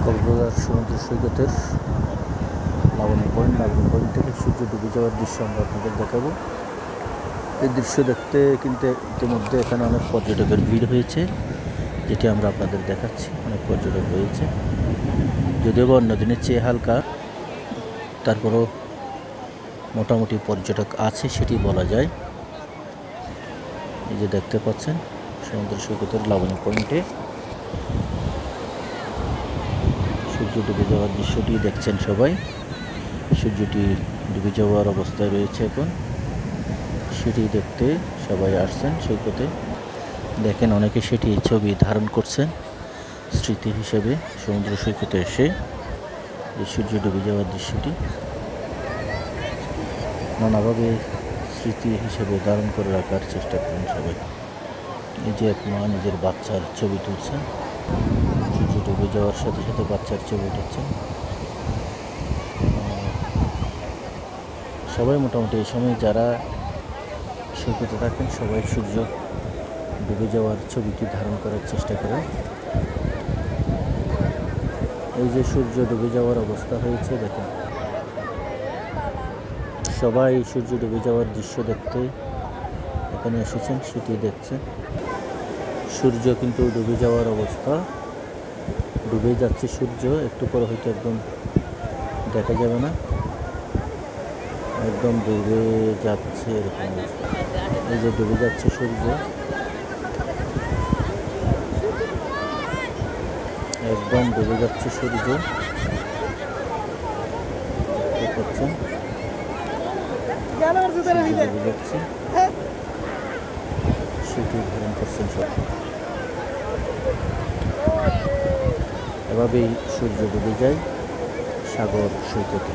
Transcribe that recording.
কক্সবাজার সমুদ্র সৈকতের লাবণী পয়েন্ট থেকে সূর্য ডুবে যাওয়ার দৃশ্য আমরা আপনাদের দেখাবো। এই দৃশ্য দেখতে কিন্তু ইতিমধ্যে এখানে অনেক পর্যটকের ভিড় হয়েছে, যেটি আমরা আপনাদের দেখাচ্ছি। অনেক পর্যটক রয়েছে, যদিও বা অন্য দিনের চেয়ে হালকা, তারপরও মোটামুটি পর্যটক আছে সেটি বলা যায়। এই যে দেখতে পাচ্ছেন সমুদ্র সৈকতের লাবণী পয়েন্টে সূর্য ডুবে যাওয়ার দৃশ্যটি দেখছেন সবাই। সূর্যটি ডুবে যাওয়ার অবস্থায় রয়েছে এখন, সেটি দেখতে সবাই আসছেন সৈকতে। দেখেন অনেকে সেটি ছবি ধারণ করছেন স্মৃতি হিসেবে সমুদ্র সৈকতে এসে এই সূর্য ডুবে যাওয়ার দৃশ্যটি নানাভাবে স্মৃতি হিসেবে ধারণ করে রাখার চেষ্টা করেন সবাই। এই যে এক মা নিজের বাচ্চার ছবি তুলছেন, সূর্য ডুবে যাওয়ার সাথে সাথে বাচ্চার ছবি উঠাচ্ছেন। সবাই মোটামুটি এই সময় যারা সৈকতে থাকেন সবাই সূর্য ডুবে যাওয়ার ছবিটি ধারণ করার চেষ্টা করেন। এই যে সূর্য ডুবে যাওয়ার অবস্থা হয়েছে দেখেন, সবাই সূর্য ডুবে যাওয়ার দৃশ্য দেখতে এখানে এসেছেন, সেটি দেখছেন। সূর্য কিন্তু ডুবে যাওয়ার অবস্থা, ডুবে যাচ্ছে সূর্য, একটু পরে হয়তো একদম দেখা যাবে না, একদম ডুবে যাচ্ছে এরকম অবস্থা। এই যে ডুবে যাচ্ছে সূর্য, একদম ডুবে যাচ্ছে সূর্য, দেখতে পাচ্ছেন ডুবে যাচ্ছে, সেটি ধারণ করছেন সব। এভাবেই সূর্য ডুবে যায় সাগর সৈকতে।